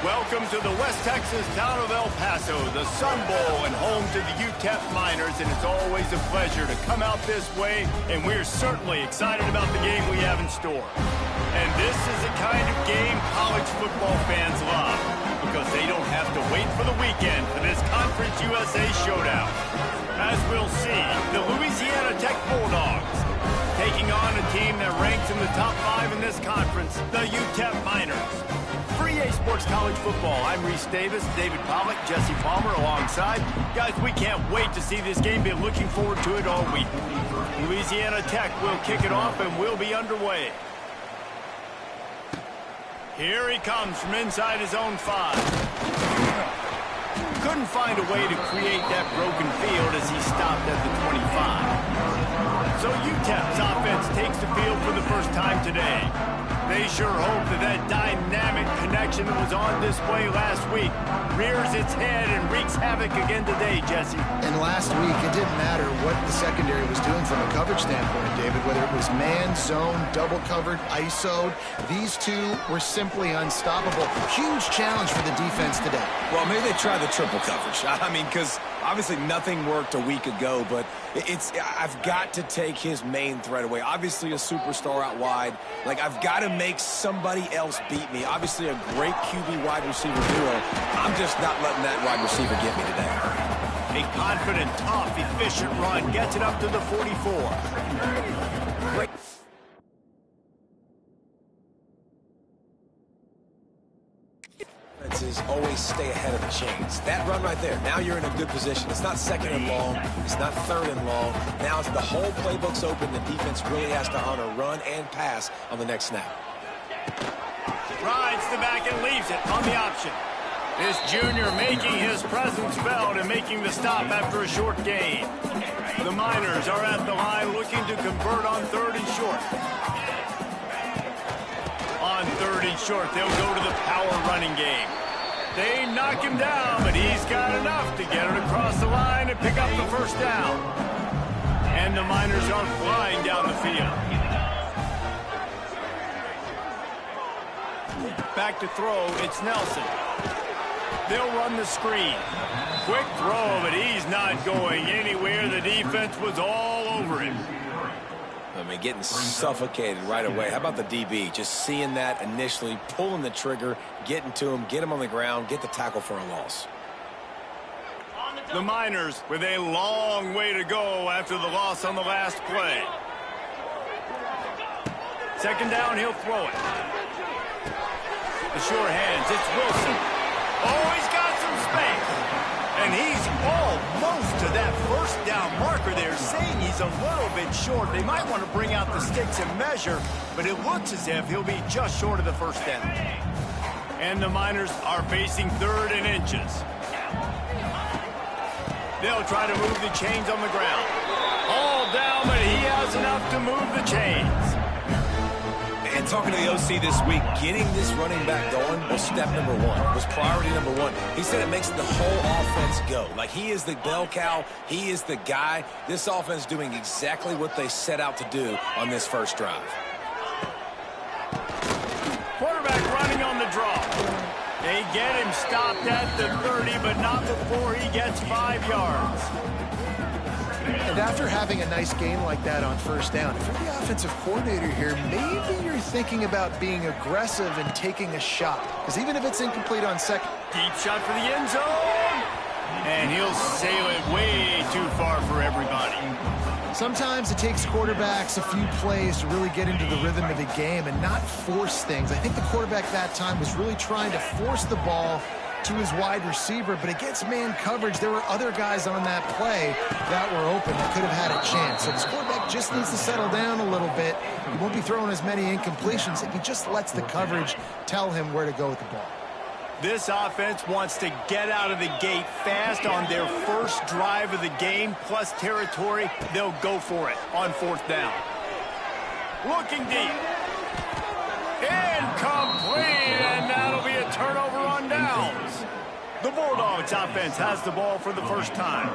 Welcome to the West Texas town of El Paso, the Sun Bowl and home to the UTEP Miners, and it's always a pleasure to come out this way, and we're certainly excited about the game we have in store. And this is the kind of game college football fans love, because they don't have to wait for the weekend for this Conference USA showdown. As we'll see, the Louisiana Tech Bulldogs taking on a team that ranks in the top 5 in this conference, the UTEP Miners. For EA Sports College Football, I'm Reese Davis, David Pollock, Jesse Palmer alongside. Guys, we can't wait to see this game. Been looking forward to it all week. Louisiana Tech will kick it off and we'll be underway. Here he comes from inside his own 5. Couldn't find a way to create that broken field as he stopped at the 25. So UTEP's offense takes the field for the first time today. They sure hope that dynamic connection that was on display last week rears its head and wreaks havoc again today, Jesse. And last week, it didn't matter what the secondary was doing from a coverage standpoint, David, whether it was man, zone, double covered, ISO'd. These two were simply unstoppable. Huge challenge for the defense today. Well, maybe they try the triple coverage. I mean, because obviously nothing worked a week ago, but I've got to take his main threat away. Obviously a superstar out wide. Like, I've got to make somebody else beat me. Obviously a great QB wide receiver duo. I'm just not letting that wide receiver get me today. A confident, tough, efficient run gets it up to the 44. Great. Is always stay ahead of the chains. That run right there, now you're in a good position. It's not second and long. It's not third and long. Now it's the whole playbook's open. The defense really has to honor run and pass on the next snap. Rides the back and leaves it on the option. This junior making his presence felt and making the stop after a short gain. The Miners are at the line looking to convert on 3rd and short. On 3rd and short, they'll go to the power running game. They knock him down, but he's got enough to get it across the line and pick up the first down. And the Miners are flying down the field. Back to throw, it's Nelson. They'll run the screen. Quick throw, but he's not going anywhere. The defense was all over him. I mean, getting suffocated right away. How about the DB? Just seeing that initially, pulling the trigger, getting to him, get him on the ground, get the tackle for a loss. The Miners with a long way to go after the loss on the last play. 2nd down, he'll throw it. The sure hands, it's Wilson. Oh, he's got some space. And he's almost to that first down marker there, saying he's a little bit short. They might want to bring out the sticks and measure, but it looks as if he'll be just short of the first down. And the Miners are facing 3rd and inches. They'll try to move the chains on the ground. All down, but he has enough to move the chains. And talking to the OC this week, getting this running back going was step number 1, was priority number 1. He said it makes the whole offense go. Like, he is the bell cow. He is the guy. This offense doing exactly what they set out to do on this first drive. Quarterback running on the draw. They get him stopped at the 30, but not before he gets 5 yards. And after having a nice game like that on 1st down, if you're the offensive coordinator here, maybe you're thinking about being aggressive and taking a shot. Because even if it's incomplete on 2nd. Deep shot for the end zone. And he'll sail it way too far for everybody. Sometimes it takes quarterbacks a few plays to really get into the rhythm of the game and not force things. I think the quarterback that time was really trying to force the ball to his wide receiver, but against man coverage, there were other guys on that play that were open that could have had a chance. So this quarterback just needs to settle down a little bit. He won't be throwing as many incompletions if he just lets the coverage tell him where to go with the ball. This offense wants to get out of the gate fast on their first drive of the game, plus territory. They'll go for it on 4th down. Looking deep. Incomplete, and that'll be a turnover on downs. The Bulldogs offense has the ball for the first time.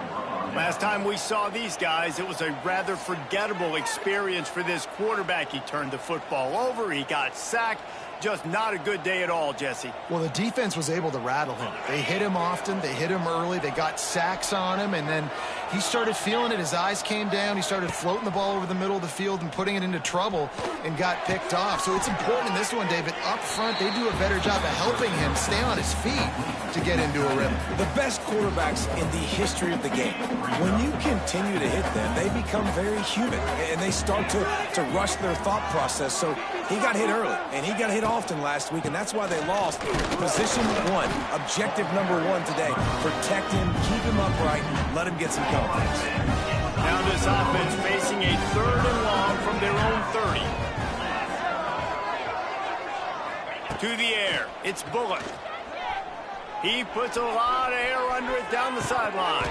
Last time we saw these guys, it was a rather forgettable experience for this quarterback. He turned the football over, he got sacked. just not a good day at all, Jesse. Well, the defense was able to rattle him. They hit him often. They hit him early. They got sacks on him, and then he started feeling it. His eyes came down. He started floating the ball over the middle of the field and putting it into trouble and got picked off. So it's important in this one, David. Up front, they do a better job of helping him stay on his feet to get into a rhythm. The best quarterbacks in the history of the game, when you continue to hit them, they become very human, and they start to rush their thought process. So he got hit early, and he got hit often last week, and that's why they lost. Position one, objective number one today. Protect him, keep him upright, let him get some confidence. Now this offense facing a 3rd and long from their own 30. To the air, it's Bullock. He puts a lot of air under it down the sideline.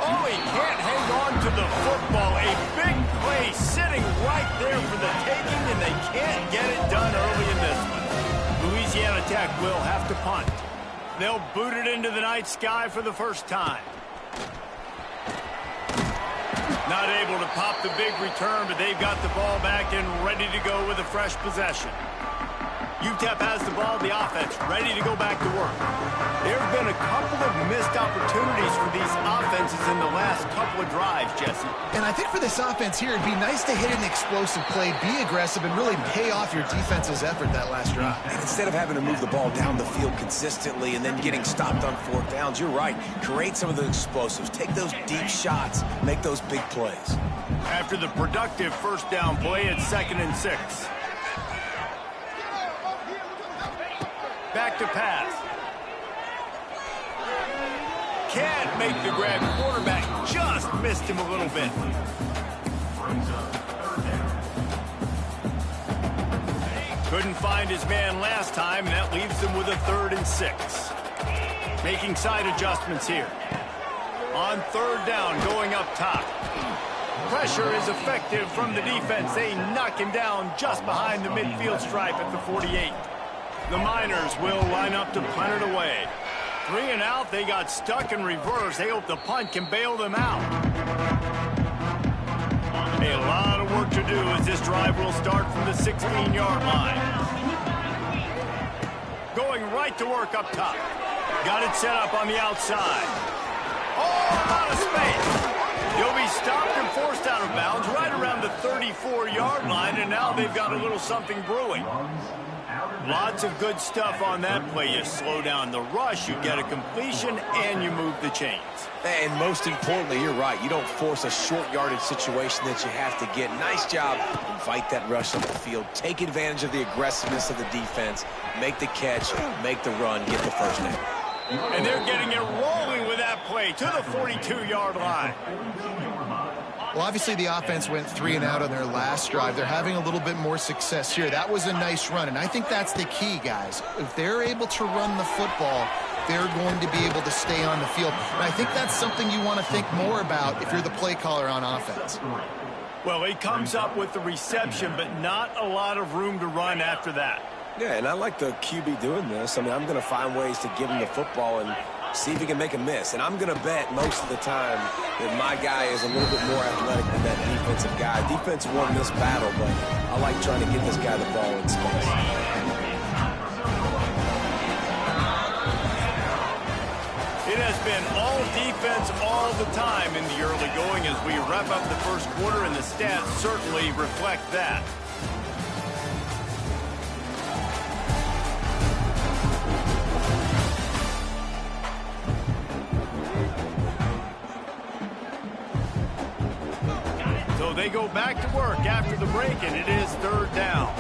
Oh, he can't hang on to the football. A big play sitting right there for the taking, and they can't get it done early in this one. Louisiana Tech will have to punt. They'll boot it into the night sky for the first time. Not able to pop the big return, but they've got the ball back and ready to go with a fresh possession. UTEP has the ball, the offense ready to go back to work. There have been a couple of missed opportunities for these offenses in the last couple of drives, Jesse. And I think for this offense here, it'd be nice to hit an explosive play, be aggressive, and really pay off your defense's effort that last drive. And instead of having to move the ball down the field consistently and then getting stopped on 4th downs, you're right. Create some of the explosives. Take those deep shots. Make those big plays. After the productive 1st down play, it's 2nd and 6. Back to pass. Can't make the grab. Quarterback just missed him a little bit. Couldn't find his man last time, and that leaves them with a 3rd and 6. Making side adjustments here. On 3rd down, going up top. Pressure is effective from the defense. They knock him down just behind the midfield stripe at the 48. The Miners will line up to punt it away. 3 and out, they got stuck in reverse. They hope the punt can bail them out. A lot of work to do as this drive will start from the 16-yard line. Going right to work up top. Got it set up on the outside. Oh, a lot of space. He'll be stopped and forced out of bounds right around the 34-yard line, and now they've got a little something brewing. Lots of good stuff on that play. You slow down the rush, you get a completion, and you move the chains. And most importantly, you're right. You don't force a short yardage situation that you have to get. Nice job. Invite that rush up the field. Take advantage of the aggressiveness of the defense. Make the catch, make the run, get the 1st down. And they're getting it rolling with that play to the 42-yard line. Well, obviously the offense went 3 and out on their last drive. They're having a little bit more success here. That was a nice run, and I think that's the key, guys. If they're able to run the football, they're going to be able to stay on the field. And I think that's something you want to think more about if you're the play caller on offense. Well, he comes up with the reception, but not a lot of room to run after that. Yeah, and I like the QB doing this. I mean, I'm going to find ways to give him the football and see if he can make a miss. And I'm going to bet most of the time that my guy is a little bit more athletic than that defensive guy. Defense won this battle, but I like trying to get this guy the ball in space. It has been all defense all the time in the early going as we wrap up the 1st quarter, and the stats certainly reflect that. So they go back to work after the break, and it is 3rd down.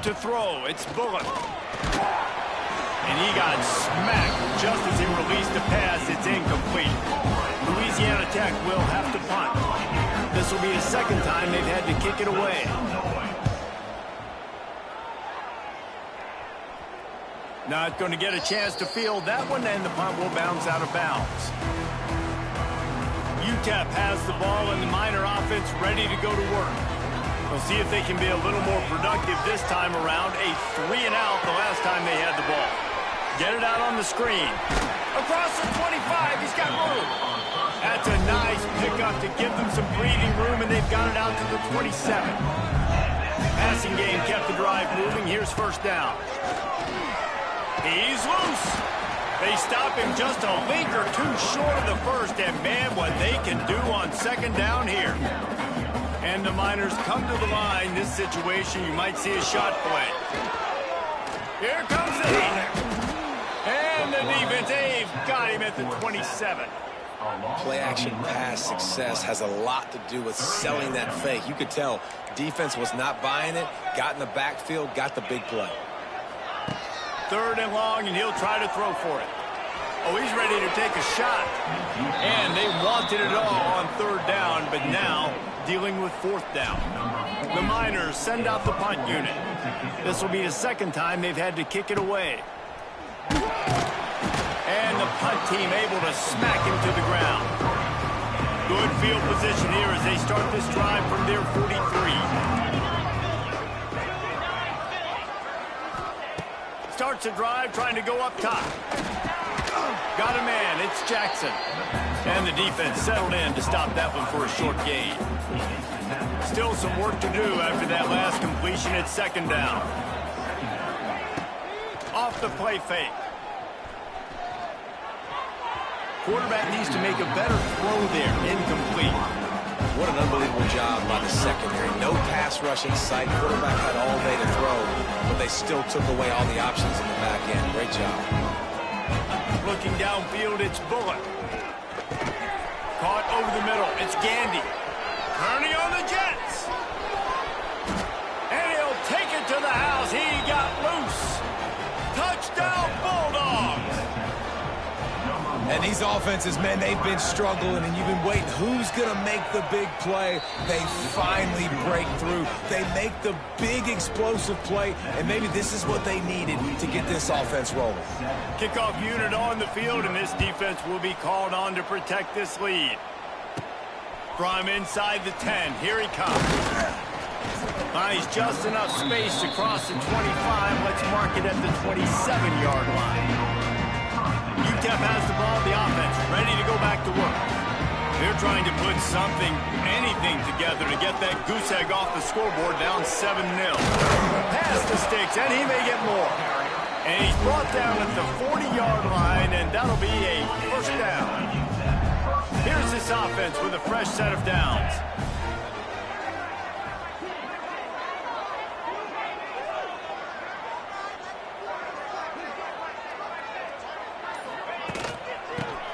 To throw, it's Bullock. And he got smacked just as he released the pass. It's incomplete. Louisiana Tech will have to punt. This will be the 2nd time they've had to kick it away. Not going to get a chance to field that one, and the punt will bounce out of bounds. UTEP has the ball, and the Miner offense ready to go to work. We'll see if they can be a little more productive this time around. A 3 and out the last time they had the ball. Get it out on the screen. Across the 25, he's got room. That's a nice pickup to give them some breathing room, and they've got it out to the 27. Pass passing game kept the drive moving. Here's first down. He's loose. They stop him just a link or two short of the first, and man, what they can do on second down here. And the Miners come to the line. This situation, you might see a shot play. Here comes it. And the defense, they've got him at the 27. Play-action pass success has a lot to do with selling that fake. You could tell defense was not buying it, got in the backfield, got the big play. Third and long, and he'll try to throw for it. Oh, he's ready to take a shot. And they wanted it all on third down, but now dealing with fourth down. The Miners send out the punt unit. This will be the second time they've had to kick it away. And the punt team able to smack him to the ground. Good field position here as they start this drive from their 43. Starts a drive trying to go up top. Got a man, it's Jackson. And the defense settled in to stop that one for a short gain. Still some work to do after that last completion at second down. Off the play fake. Quarterback needs to make a better throw there, incomplete. What an unbelievable job by the secondary. No pass rush in sight. Quarterback had all day to throw, but they still took away all the options in the back end. Great job. Looking downfield, it's Bullock. Caught over the middle, it's Gandy. Turning on the Jets. And he'll take it to the house. He got loose. Touchdown, Bulldogs. And these offenses, man, they've been struggling, and you've been waiting. Who's going to make the big play? They finally break through. They make the big explosive play, and maybe this is what they needed to get this offense rolling. Kickoff unit on the field, and this defense will be called on to protect this lead. From inside the 10, here he comes. He's just enough space to cross the 25. Let's mark it at the 27-yard line. UTEP has the ball, the offense, ready to go back to work. They're trying to put something, anything together to get that goose egg off the scoreboard down 7-0. Pass the sticks, and he may get more. And he's brought down at the 40-yard line, and that'll be a first down. Here's this offense with a fresh set of downs.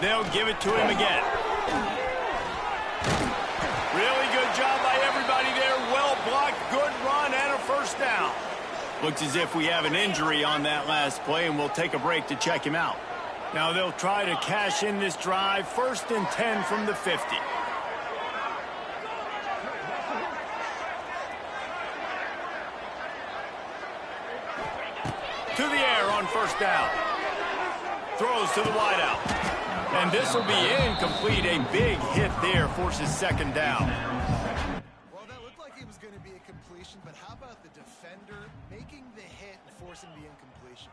They'll give it to him again. Really good job by everybody there. Well blocked, good run, and a first down. Looks as if we have an injury on that last play, and we'll take a break to check him out. Now they'll try to cash in this drive. First and 10 from the 50. To the air on first down. Throws to the wideout. And this will be incomplete. A big hit there forces second down. Well, that looked like it was going to be a completion, but how about the defender making the hit and forcing the incompletion?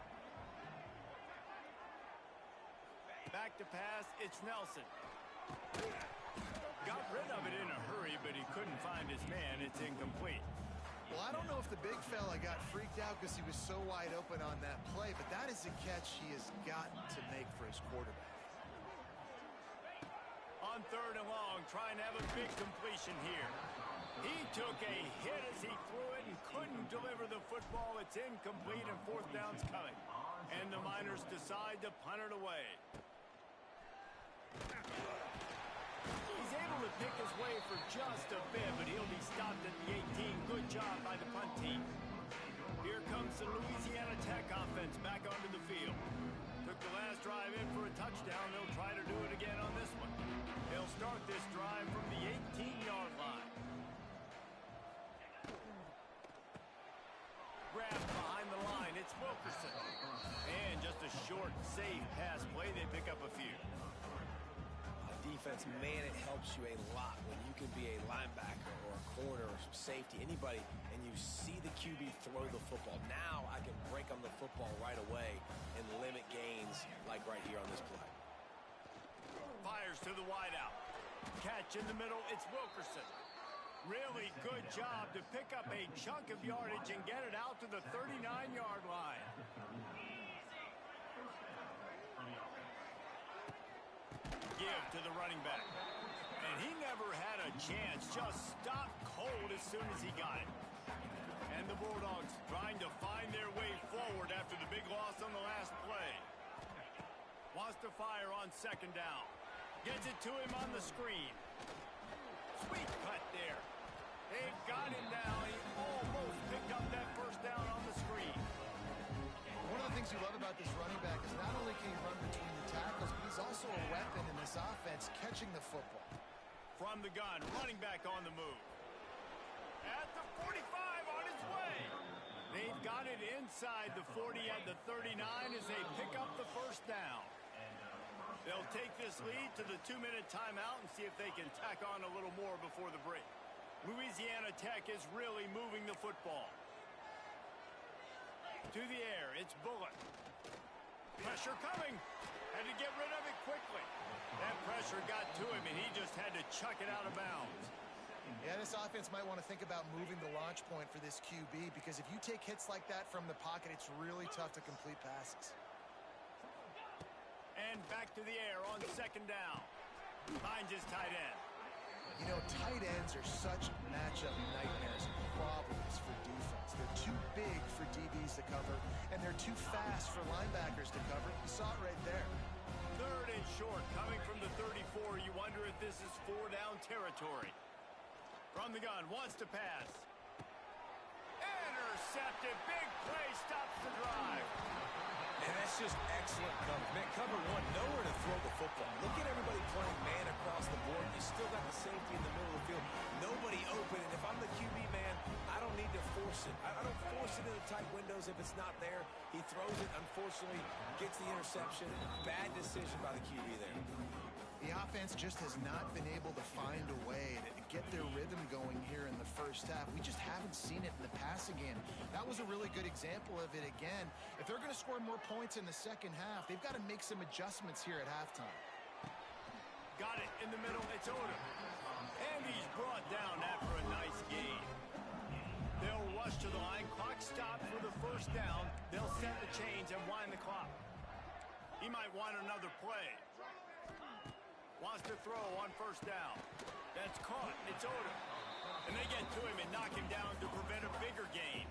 Back to pass, it's Nelson. Got rid of it in a hurry, but he couldn't find his man. It's incomplete. Well, I don't know if the big fella got freaked out because he was so wide open on that play, but that is a catch he has got to make for his quarterback. On third and long, trying to have a big completion here. He took a hit as he threw it and couldn't deliver the football. It's incomplete, and fourth down's coming. And the Miners decide to punt it away. He's able to pick his way for just a bit, but he'll be stopped at the 18. Good job by the punt team. Here comes the Louisiana Tech offense back onto the field. Took the last drive in for a touchdown. They'll try to do it again on this one. They'll start this drive from the 18-yard line. Grabbed behind the line. It's Wilkerson. And just a short, safe pass play. They pick up a few. Defense, man, it helps you a lot when you can be a linebacker or a corner or safety, anybody, and you see the QB throw the football. Now I can break on the football right away and limit gains like right here on this play. Fires to the wideout. Catch in the middle. It's Wilkerson. Really good job to pick up a chunk of yardage and get it out to the 39-yard line. Give to the running back. And he never had a chance. Just stopped cold as soon as he got it. And the Bulldogs trying to find their way forward after the big loss on the last play. Wants to fire on second down. Gets it to him on the screen. Sweet cut there. They've got him down. He almost picked up that first down on the screen. One of the things you love about this running back is not only can he run between the tackles, but he's also a weapon in this offense catching the football. From the gun, running back on the move. At the 45 on his way. They've got it inside the 40 at the 39 as they pick up the first down. They'll take this lead to the 2-minute timeout and see if they can tack on a little more before the break. Louisiana Tech is really moving the football. To the air, it's Bullock. Pressure coming. Had to get rid of it quickly. That pressure got to him, and he just had to chuck it out of bounds. Yeah, this offense might want to think about moving the launch point for this QB, because if you take hits like that from the pocket, it's really tough to complete passes. And back to the air on second down. Finds his tight end. You know, tight ends are such matchup nightmares and problems for defense. They're too big for DBs to cover, and they're too fast for linebackers to cover. You saw it right there. Third and short, coming from the 34. You wonder if this is 4-down territory. From the gun, wants to pass. Intercepted. Big play, stops the drive. And that's just excellent coverage. Man, cover one, nowhere to throw the football. Look at everybody playing man across the board. You still got the safety in the middle of the field. Nobody open, and if I'm the QB, man, I don't need to force it. I don't force it into tight windows if it's not there. He throws it, unfortunately, gets the interception. Bad decision by the QB there. The offense just has not been able to find a way to get their rhythm going here in the first half. We just haven't seen it in the passing game. That was a really good example of it again. If they're going to score more points in the second half, they've got to make some adjustments here at halftime. Got it in the middle. It's Odom. And he's brought down after a nice gain. They'll rush to the line. Clock stopped for the first down. They'll set the chains and wind the clock. He might want another play. Wants to throw on first down. That's caught. It's Odom. And they get to him and knock him down to prevent a bigger gain.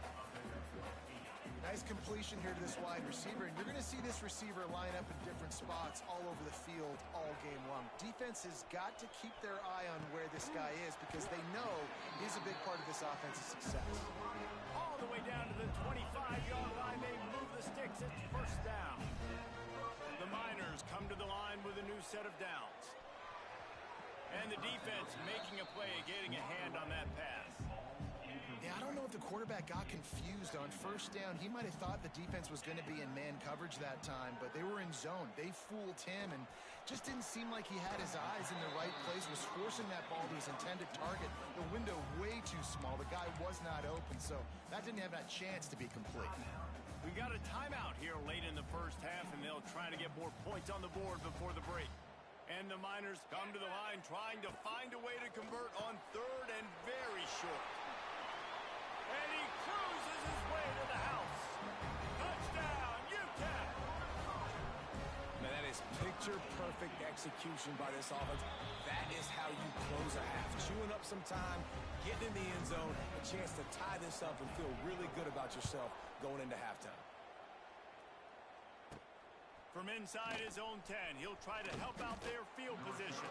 Nice completion here to this wide receiver, and you're going to see this receiver line up in different spots all over the field all game long. Defense has got to keep their eye on where this guy is, because they know he's a big part of this offense's success. All the way down to the 25-yard line. They move the sticks. It's first down. The Miners come to the line with a new set of downs. And the defense making a play, getting a hand on that pass. Yeah, I don't know if the quarterback got confused on first down. He might have thought the defense was going to be in man coverage that time, but they were in zone. They fooled him, and just didn't seem like he had his eyes in the right place, was forcing that ball to his intended target. The window way too small. The guy was not open, so that didn't have that chance to be complete. We got a timeout here late in the first half, and they'll try to get more points on the board before the break. And the Miners come to the line trying to find a way to convert on third and very short. And he cruises his way to the house. Touchdown, UTEP! Man, that is picture-perfect execution by this offense. That is how you close a half. Chewing up some time, getting in the end zone, a chance to tie this up and feel really good about yourself going into halftime. From inside his own 10, he'll try to help out their field position.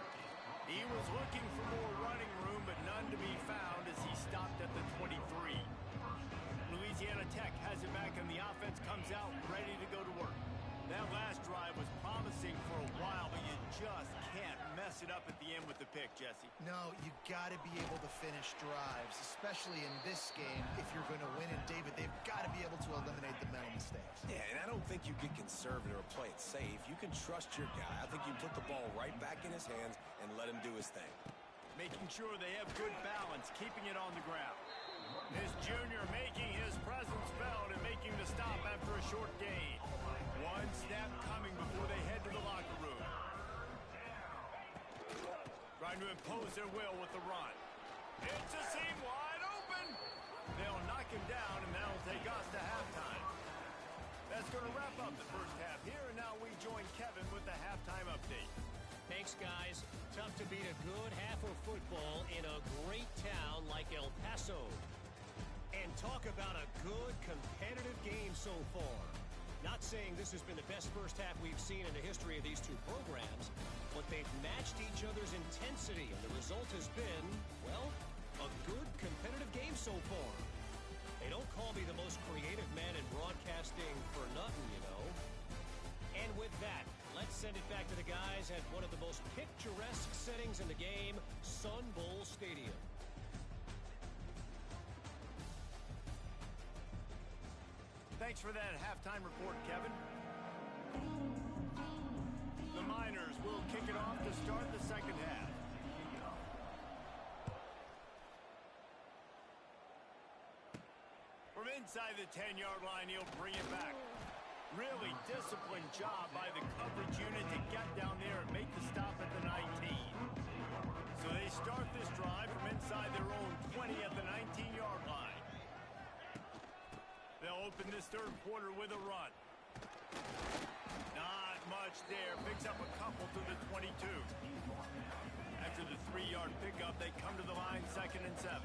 He was looking for more running room, but none to be found as he stopped at the 23. Louisiana Tech has it back, and the offense comes out ready to go to work. That last drive was promising for a while, but you just can't mess it up at the end with the pick, Jesse. No, you got to be able to finish drives, especially in this game. If you're going to win, and David, they've got to be able to eliminate the mental mistakes. Yeah, and I don't think you get conservative or play it safe. You can trust your guy. I think you put the ball right back in his hands and let him do his thing. Making sure they have good balance, keeping it on the ground. This junior making his presence felt and making the stop after a short gain. One snap coming before they head to the locker room. Trying to impose their will with the run. It's a seam wide open. They'll knock him down, and that'll take us to halftime. That's going to wrap up the first half here, and now we join Kevin with the halftime update. Thanks, guys. Tough to beat a good half of football in a great town like El Paso. And talk about a good competitive game so far. Not saying this has been the best first half we've seen in the history of these two programs, but they've matched each other's intensity, and the result has been, well, a good competitive game so far. They don't call me the most creative man in broadcasting for nothing, you know. And with that, let's send it back to the guys at one of the most picturesque settings in the game, Sun Bowl Stadium. Thanks for that halftime report, Kevin. The Miners will kick it off to start the second half. From inside the 10-yard line, he'll bring it back. Really disciplined job by the coverage unit to get down there and make the stop at the 19. So they start this drive from inside their own 20 at the 19-yard line. They'll open this third quarter with a run. Not much there. Picks up a couple to the 22. After the 3-yard pickup, they come to the line 2nd and 7.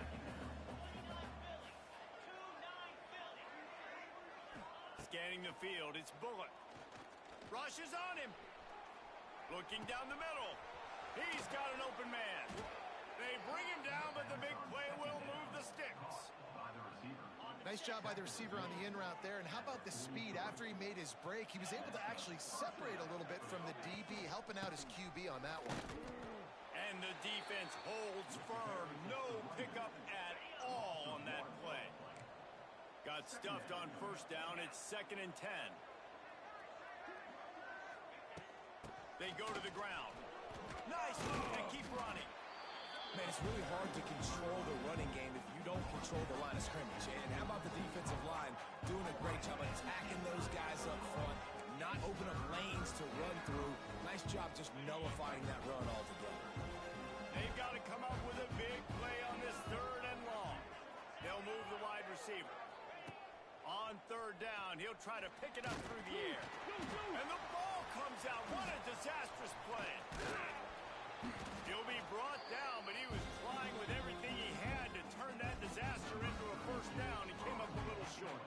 Scanning the field, it's Bullock. Rushes on him. Looking down the middle. He's got an open man. They bring him down, but the big play will move the sticks. Nice job by the receiver on the in route there. And how about the speed? After he made his break, he was able to actually separate a little bit from the DB, helping out his QB on that one. And the defense holds firm. No pickup at all on that play. Got stuffed on first down. It's 2nd and 10. They go to the ground. Nice move and keep running. Man, it's really hard to control the running game if you don't control the line of scrimmage. And how about the defensive line doing a great job attacking those guys up front, not open up lanes to run through. Nice job just nullifying that run altogether. They've got to come up with a big play on this 3rd and long. They'll move the wide receiver. On 3rd down, he'll try to pick it up through the air. And the ball comes out. What a disastrous play. He'll be brought down, but he was flying with everything he had to turn that disaster into a first down. He came up a little short.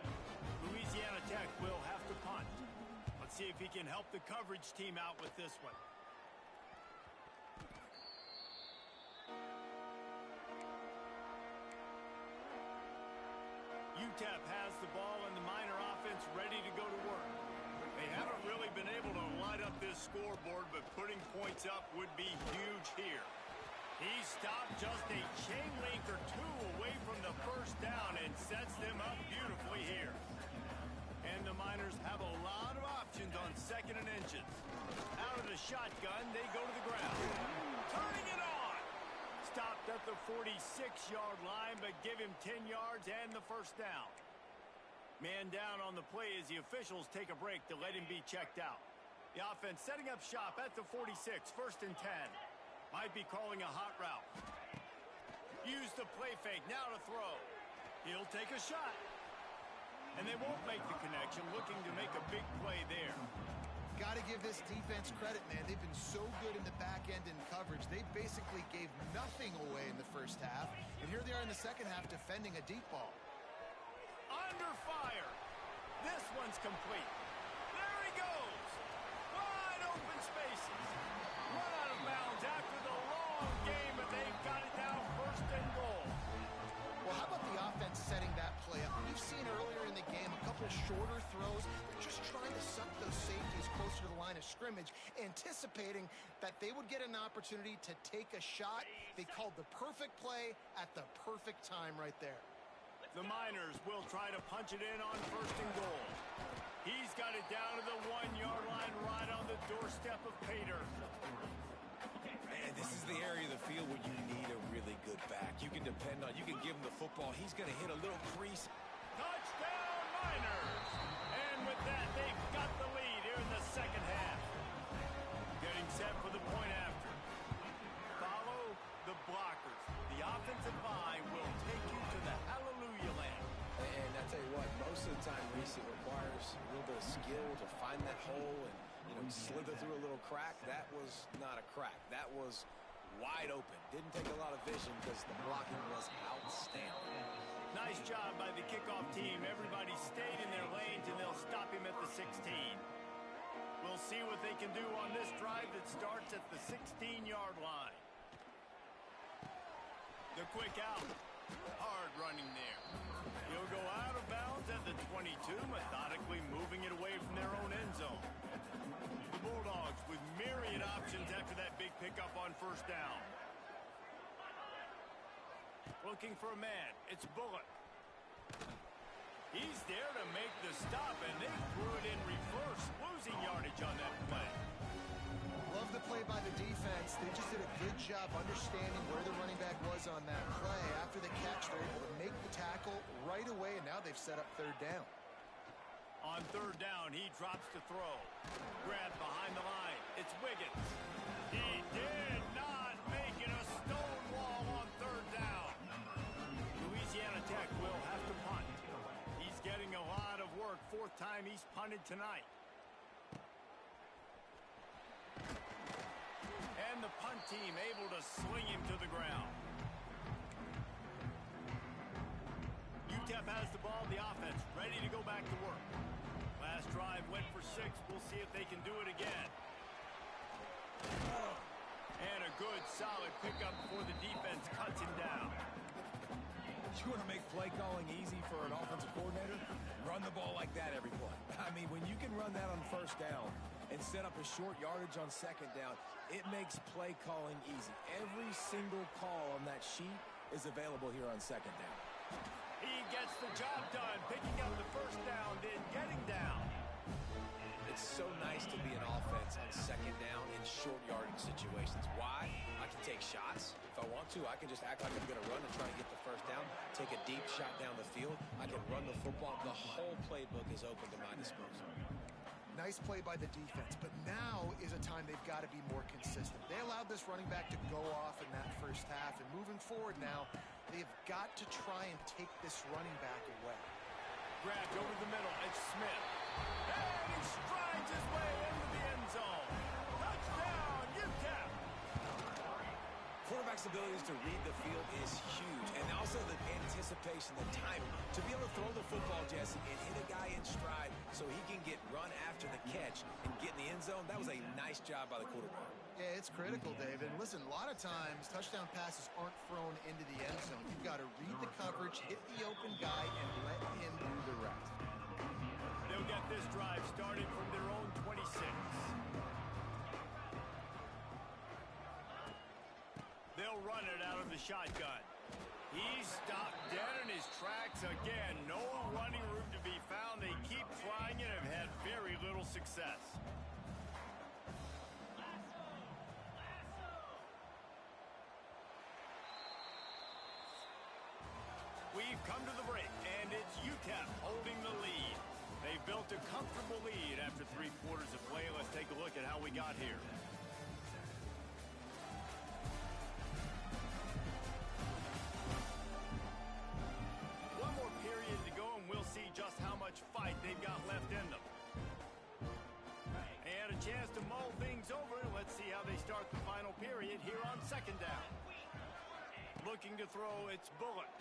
Louisiana Tech will have to punt. Let's see if he can help the coverage team out with this one. UTEP has the ball and the Miner offense ready to go to work. They haven't really been able to light up this scoreboard, but putting points up would be huge here. He stopped just a chain link or two away from the first down and sets them up beautifully here. And the Miners have a lot of options on 2nd and inches. Out of the shotgun, they go to the ground. Turning it on! Stopped at the 46-yard line, but give him 10 yards and the first down. Man down on the play as the officials take a break to let him be checked out. The offense setting up shop at the 46, 1st and 10. Might be calling a hot route. Use the play fake, now to throw. He'll take a shot. And they won't make the connection, looking to make a big play there. Got to give this defense credit, man. They've been so good in the back end in coverage. They basically gave nothing away in the first half. And here they are in the second half defending a deep ball. Under fire. This one's complete. There he goes. Wide open spaces. Run out of bounds after the long game, but they've got it down 1st and goal. Well, how about the offense setting that play up? We've seen earlier in the game a couple shorter throws. They're just trying to suck those safeties closer to the line of scrimmage, anticipating that they would get an opportunity to take a shot. They called the perfect play at the perfect time right there. The Miners will try to punch it in on 1st and goal. He's got it down to the 1-yard line right on the doorstep of Pater. Man, this is the area of the field where you need a really good back. You can depend on, you can give him the football. He's going to hit a little crease. Touchdown, Miners! And with that, they've got the lead here in the second half. Getting set for the point after. Follow the blockers. The offensive line slither through a little crack. That was not a crack. That was wide open. Didn't take a lot of vision because the blocking was outstanding. Nice job by the kickoff team. Everybody stayed in their lanes, and they'll stop him at the 16. We'll see what they can do on this drive that starts at the 16-yard line. The quick out. Hard running there. He'll go out of bounds at the 22, methodically moving it away from their own end zone. The Bulldogs with myriad options after that big pickup on first down. Looking for a man. It's Bullock. He's there to make the stop, and they threw it in reverse, losing yardage on that play. Love the play by the defense. They just did a good job understanding where the running back was on that play. After the catch, they're able to make the tackle right away, and now they've set up third down. On third down, he drops to throw. Grabbed behind the line. It's Wiggins. He did not make it a stone wall on third down. Louisiana Tech will have to punt. He's getting a lot of work. Fourth time he's punted tonight. And the punt team able to sling him to the ground. UTEP has the ball, the offense ready to go back to work. Last drive went for 6. We'll see if they can do it again. And a good, solid pickup before the defense cuts him down. You want to make play calling easy for an offensive coordinator? Run the ball like that every play. I mean, when you can run that on first down and set up a short yardage on second down, it makes play calling easy. Every single call on that sheet is available here on second down. He gets the job done, picking up the first down, then getting down. It's so nice to be an offense on second down in short yardage situations. Why? I can take shots. If I want to, I can just act like I'm going to run and try to get the first down, take a deep shot down the field. I can run the football. The whole playbook is open to my disposal. Nice play by the defense, but now is a time they've got to be more consistent. They allowed this running back to go off in that first half, and moving forward now, they've got to try and take this running back away. Grabbed over the middle. It's Smith. And he strides his way into the end zone. Touchdown, UTEP. Quarterback's abilities to read the field is huge, and also the anticipation, the timing. To be able to throw the football, Jesse, and hit a guy in stride so he can get run after the catch and get in the end zone, that was a nice job by the quarterback. Yeah, it's critical, Dave. And listen, a lot of times, touchdown passes aren't thrown into the end zone. You've got to read the coverage, hit the open guy, and let him do the rest. They'll get this drive started from their own 26. They'll run it out of the shotgun. He's stopped dead in his tracks again. No running room to be found. They keep trying it and have had very little success. We've come to the break, and it's UTEP holding the lead. They've built a comfortable lead after 3 quarters of play. Let's take a look at how we got here. One more period to go, and we'll see just how much fight they've got left in them. They had a chance to mull things over, and let's see how they start the final period here on second down. Looking to throw, it's Bullock.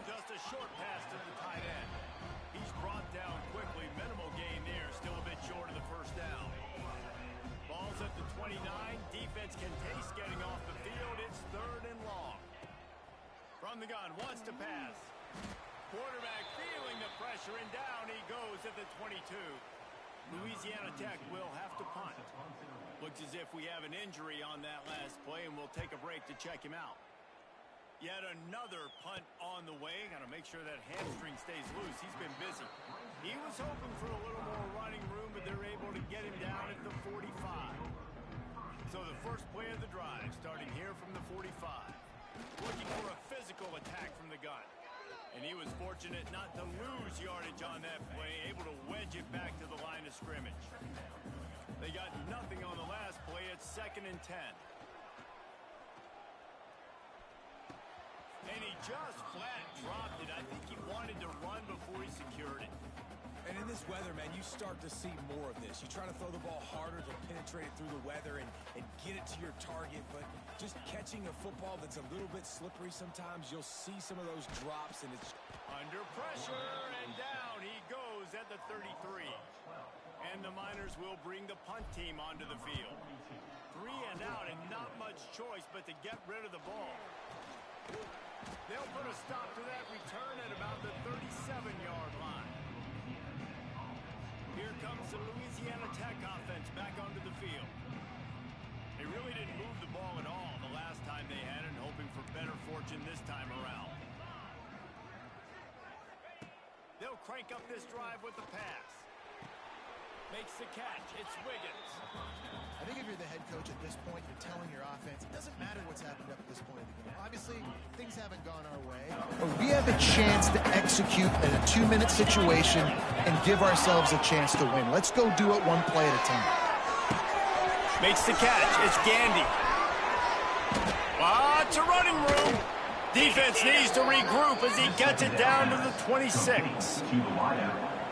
Just a short pass to the tight end. He's brought down quickly. Minimal gain there. Still a bit short of the first down. Ball's at the 29. Defense can taste getting off the field. It's 3rd and long. From the gun, wants to pass. Quarterback feeling the pressure, and down he goes at the 22. Louisiana Tech will have to punt. Looks as if we have an injury on that last play, and we'll take a break to check him out. Yet another punt on the way. Got to make sure that hamstring stays loose. He's been busy. He was hoping for a little more running room, but they're able to get him down at the 45. So the first play of the drive, starting here from the 45. Looking for a physical attack from the gun. And he was fortunate not to lose yardage on that play, able to wedge it back to the line of scrimmage. They got nothing on the last play. It's 2nd and 10. And he just flat dropped it. I think he wanted to run before he secured it. And in this weather, man, you start to see more of this. You try to throw the ball harder to penetrate it through the weather and get it to your target, but just catching a football that's a little bit slippery sometimes, you'll see some of those drops, and it's under pressure, and down he goes at the 33. And the Miners will bring the punt team onto the field. 3 and out, and not much choice but to get rid of the ball. They'll put a stop to that return at about the 37-yard line. Here comes the Louisiana Tech offense back onto the field. They really didn't move the ball at all the last time they had it, and hoping for better fortune this time around. They'll crank up this drive with the pass. Makes the catch. It's Wiggins. I think if you're the head coach at this point, you're telling your offense, it doesn't matter what's happened up at this point of the game. Obviously, things haven't gone our way, but we have a chance to execute in a 2-minute situation and give ourselves a chance to win. Let's go do it one play at a time. Makes the catch. It's Gandy. Lots of running room. Defense needs to regroup as he gets it down to the 26.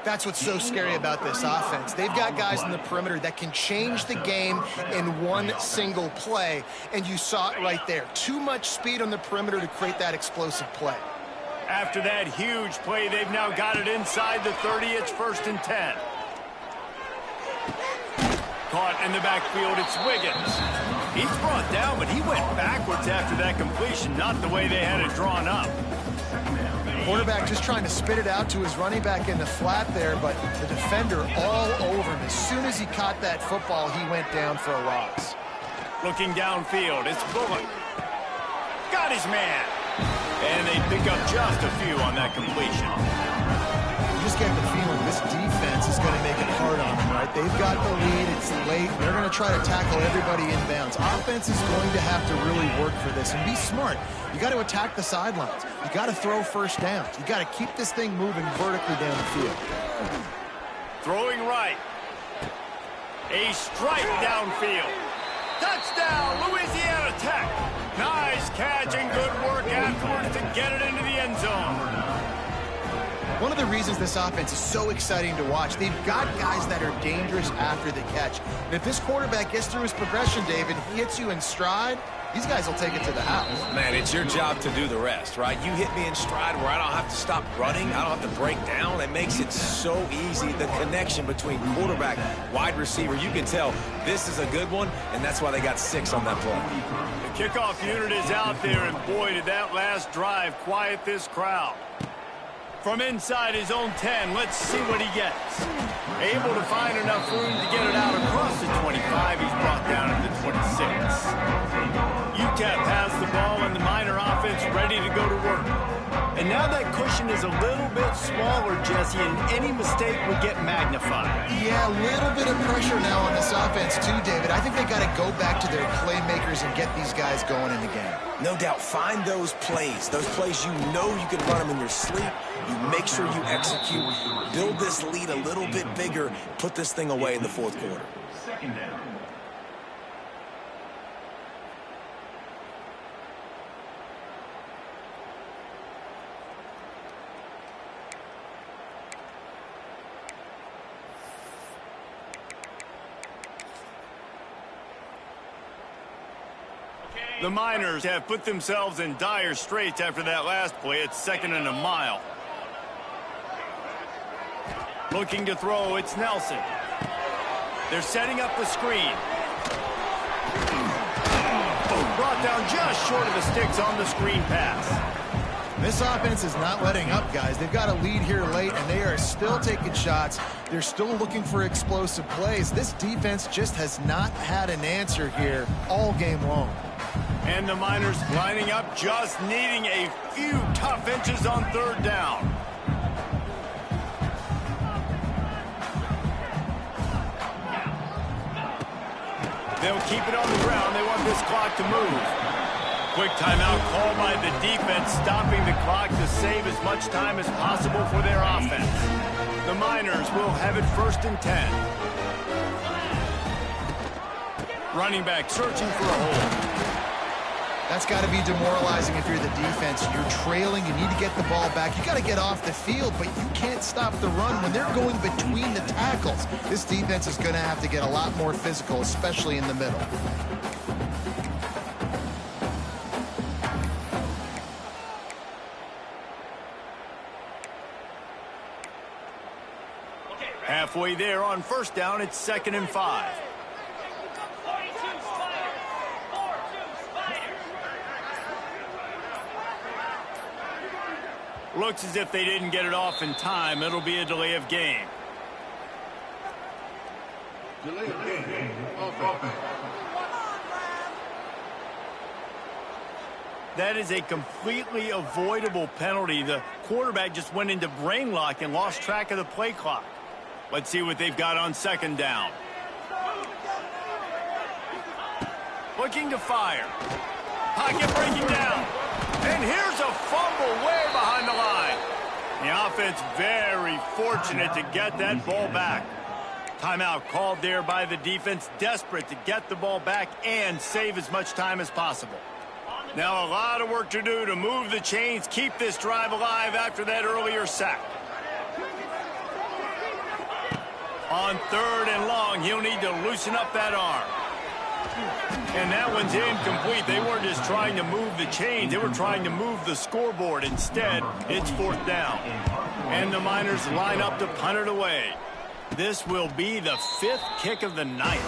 That's what's so scary about this offense. They've got guys in the perimeter that can change the game in one single play, and you saw it right there. Too much speed on the perimeter to create that explosive play. After that huge play, they've now got it inside the 30. It's 1st and 10. Caught in the backfield, it's Wiggins. He's brought down, but he went backwards after that completion, not the way they had it drawn up. Quarterback just trying to spit it out to his running back in the flat there, but the defender all over him. As soon as he caught that football, he went down for a loss. Looking downfield, it's Bullock. Got his man. And they pick up just a few on that completion. You just get the feeling this defense is going to make it hard on them, right? They've got the lead. It's late. They're going to try to tackle everybody inbounds. Offense is going to have to really work for this and be smart. You got to attack the sidelines. You got to throw first downs. You got to keep this thing moving vertically down the field. Throwing right. A strike downfield. Touchdown, Louisiana Tech. Nice catch and good work afterwards to get it into the end zone. One of the reasons this offense is so exciting to watch, they've got guys that are dangerous after the catch. And if this quarterback gets through his progression, David, he hits you in stride, these guys will take it to the house. Man, it's your job to do the rest, right? You hit me in stride where I don't have to stop running. I don't have to break down. It makes it so easy. The connection between quarterback, wide receiver, you can tell this is a good one, and that's why they got 6 on that play. The kickoff unit is out there, and boy, did that last drive quiet this crowd. From inside his own 10, let's see what he gets. Able to find enough room to get it out across the 25. He's brought down at the 26. UTEP has the ball, and the Miner offense ready to go to work. And now that cushion is a little bit smaller, Jesse, and any mistake would get magnified. Yeah, a little bit of pressure now on this offense too, David. I think they got to go back to their playmakers and get these guys going in the game. No doubt, find those plays you know you can run them in your sleep. You make sure you execute, build this lead a little bit bigger, put this thing away in the 4th quarter. 2nd down. The Miners have put themselves in dire straits after that last play. It's 2nd and a mile. Looking to throw, it's Nelson. They're setting up the screen. Brought down just short of the sticks on the screen pass. This offense is not letting up, guys. They've got a lead here late, and they are still taking shots. They're still looking for explosive plays. This defense just has not had an answer here all game long. And the Miners lining up, just needing a few tough inches on 3rd down. They'll keep it on the ground. They want this clock to move. Quick timeout called by the defense, stopping the clock to save as much time as possible for their offense. The Miners will have it 1st and 10. Running back searching for a hole. That's got to be demoralizing if you're the defense. You're trailing, you need to get the ball back. You got to get off the field, but you can't stop the run when they're going between the tackles. This defense is going to have to get a lot more physical, especially in the middle. Halfway there on first down, it's 2nd and 5. Looks as if they didn't get it off in time. It'll be a delay of game. Delay of game. That is a completely avoidable penalty. The quarterback just went into brain lock and lost track of the play clock. Let's see what they've got on 2nd down. Looking to fire. Pocket breaking down. And here's a fumble way behind the line. The offense very fortunate to get that ball back. Timeout called there by the defense, desperate to get the ball back and save as much time as possible. Now a lot of work to do to move the chains, keep this drive alive after that earlier sack. On 3rd and long, he'll need to loosen up that arm. And that one's incomplete. They weren't just trying to move the chains. They were trying to move the scoreboard. Instead, it's 4th down. And the Miners line up to punt it away. This will be the 5th kick of the night.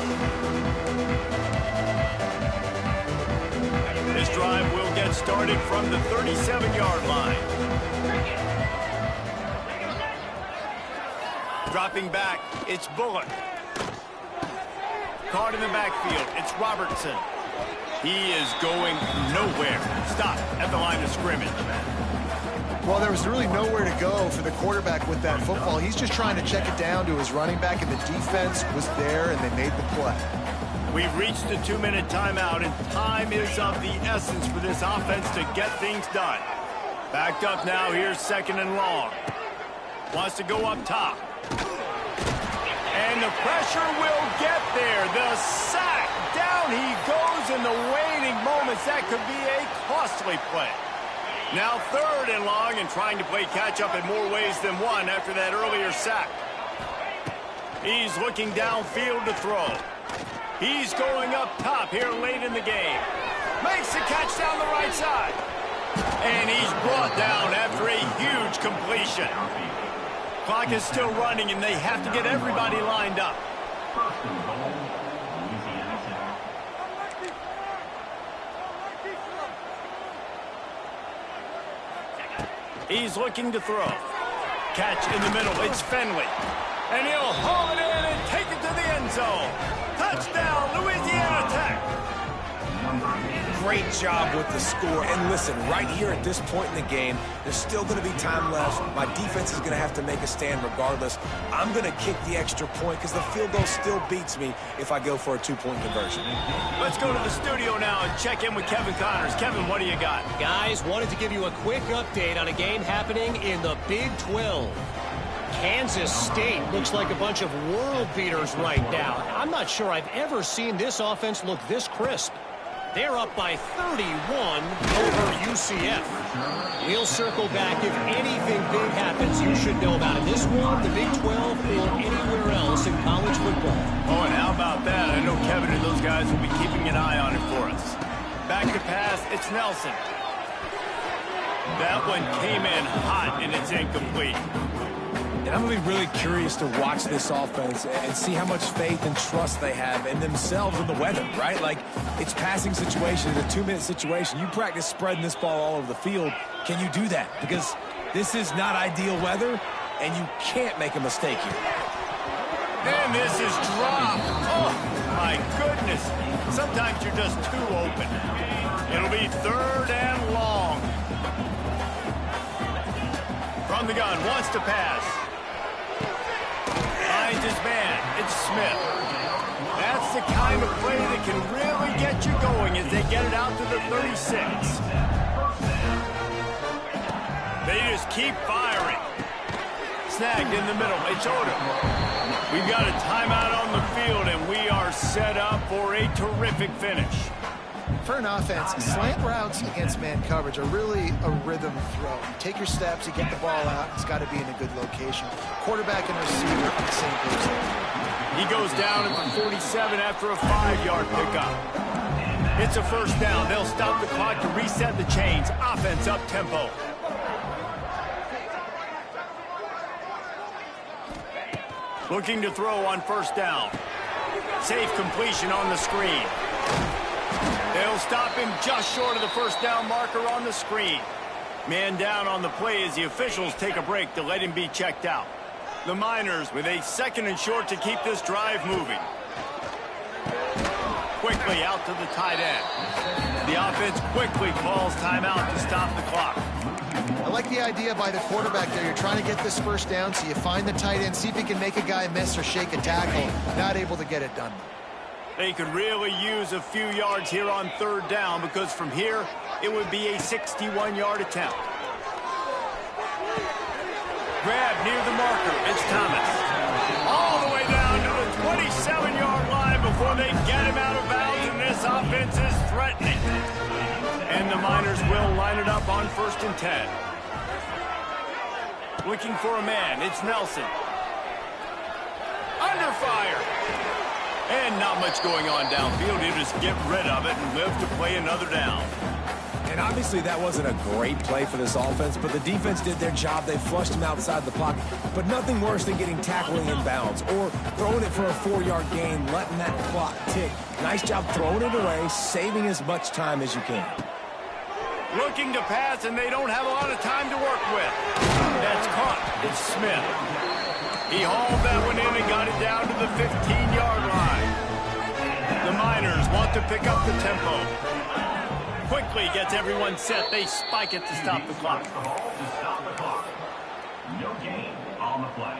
This drive will get started from the 37-yard line. Dropping back, it's Bullock. Caught in the backfield, it's Robertson. He is going nowhere. Stop at the line of scrimmage. Well, there was really nowhere to go for the quarterback with that football. He's just trying to check it down to his running back, and the defense was there, and they made the play. We've reached the 2-minute timeout, and time is of the essence for this offense to get things done. Backed up now, here's 2nd and long. Wants to go up top. And the pressure will get there. The sack. Down he goes in the waning moments. That could be a costly play. Now 3rd and long, and trying to play catch-up in more ways than one after that earlier sack. He's looking downfield to throw. He's going up top here late in the game. Makes the catch down the right side. And he's brought down after a huge completion. Clock is still running, and they have to get everybody lined up. He's looking to throw. Catch in the middle. It's Finley. And he'll haul it in and take it to the end zone. Touchdown, Louisiana Tech. Great job with the score. And listen, right here at this point in the game, there's still going to be time left. My defense is going to have to make a stand regardless. I'm going to kick the extra point because the field goal still beats me if I go for a 2-point conversion. Let's go to the studio now and check in with Kevin Connors. Kevin, what do you got? Guys, wanted to give you a quick update on a game happening in the Big 12. Kansas State looks like a bunch of world beaters right now. I'm not sure I've ever seen this offense look this crisp. They're up by 31 over UCF. We'll circle back if anything big happens you should know about it. This one, the Big 12, or anywhere else in college football. Oh, and how about that? I know Kevin and those guys will be keeping an eye on it for us. Back to pass, it's Nelson. That one came in hot, and it's incomplete. And I'm going to be really curious to watch this offense and see how much faith and trust they have in themselves and the weather, right? Like, it's passing situation, it's a 2-minute situation. You practice spreading this ball all over the field. Can you do that? Because this is not ideal weather, and you can't make a mistake here. And this is dropped. Oh, my goodness. Sometimes you're just too open. It'll be 3rd and long. From the gun, wants to pass. Finds his man. It's Smith. That's the kind of play that can really get you going as they get it out to the 36. They just keep firing. Snagged in the middle. It's Odom. We've got a timeout on the field, and we are set up for a terrific finish. For an offense, slant routes against man coverage are really a rhythm throw. You take your steps, you get the ball out, it's got to be in a good location. Quarterback and receiver on the same page there. He goes down at the 47 after a 5-yard pickup. It's a first down. They'll stop the clock to reset the chains. Offense up tempo. Looking to throw on first down. Safe completion on the screen. They'll stop him just short of the first down marker on the screen. Man down on the play as the officials take a break to let him be checked out. The Miners with a 2nd and short to keep this drive moving. Quickly out to the tight end. The offense quickly calls timeout to stop the clock. I like the idea by the quarterback there. You're trying to get this first down, so you find the tight end, see if he can make a guy miss or shake a tackle. Not able to get it done. They could really use a few yards here on 3rd down because from here, it would be a 61-yard attempt. Grab near the marker. It's Thomas. All the way down to the 27-yard line before they get him out of bounds, and this offense is threatening. And the Miners will line it up on 1st and 10. Looking for a man. It's Nelson. Under fire. And not much going on downfield. He'll just get rid of it and live to play another down. And obviously that wasn't a great play for this offense, but the defense did their job. They flushed him outside the pocket. But nothing worse than getting tackling in bounds or throwing it for a 4-yard gain, letting that clock tick. Nice job throwing it away, saving as much time as you can. Looking to pass, and they don't have a lot of time to work with. That's caught. It's Smith. He hauled that one in and got it down to the 15-yard line. The Miners want to pick up the tempo. Quickly gets everyone set. They spike it to stop the clock. No gain on the play.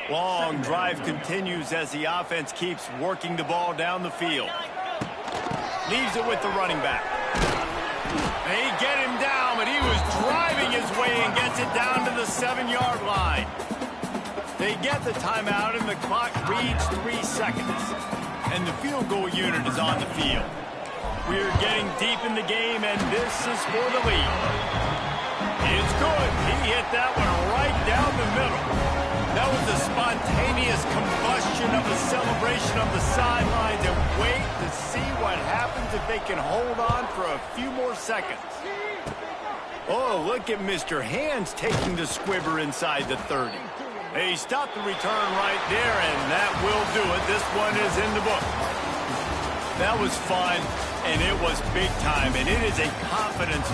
Long drive continues as the offense keeps working the ball down the field. Leaves it with the running back. They get him down, but he was driving his way and gets it down to the 7-yard line. They get the timeout, and the clock reads 3 seconds. And the field goal unit is on the field. We're getting deep in the game, and this is for the lead. It's good. He hit that one right down the middle. That was a spontaneous combustion of a celebration of the sidelines, and wait to see what happens if they can hold on for a few more seconds. Oh, look at Mr. Hands taking the squibber inside the 30. They stopped the return right there, and that will do it. This one is in the book. That was fun, and it was big time, and it is a confidence